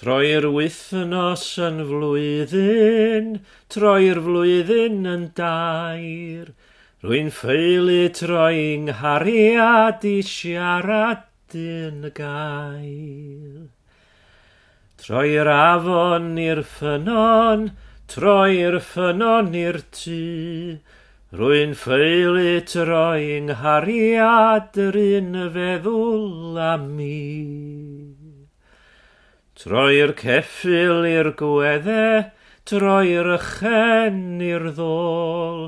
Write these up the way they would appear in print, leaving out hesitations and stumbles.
Troi'r wythnos yn flwyddyn, troi'r flwyddyn yn dair. Rwy'n ffeili troi'n nghariad i siarad yn y gair. Troi'r afon i'r ffynon, troi'r ffynon i'r tŷ. Rwy'n ffeili troi'n nghariad yr un feddwl am mi. Troi'r ceffyl i'r gwedde, troi'r ychen i'r ddôl.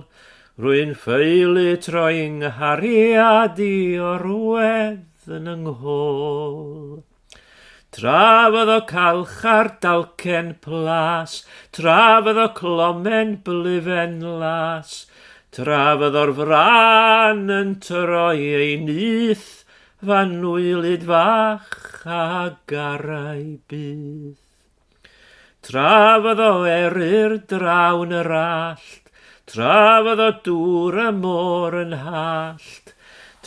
Rwy'n ffeili troi'n nghariad i orwedd yn nghlôl. Tra fydd o calchar dalcen plas, tra fydd o clomen blyfen las, tra fydd o'r fran yn troi ei nyth, fan wylid fach a garau byth. Tra fydd o eryr drawn yr allt, tra fydd o dŵr y môr yn hallt,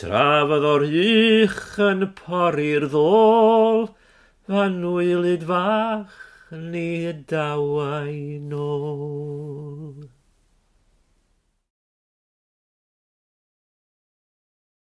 tra fydd o'r uch yn pori'r ddôl, fan wylid fach ni dawai nôl.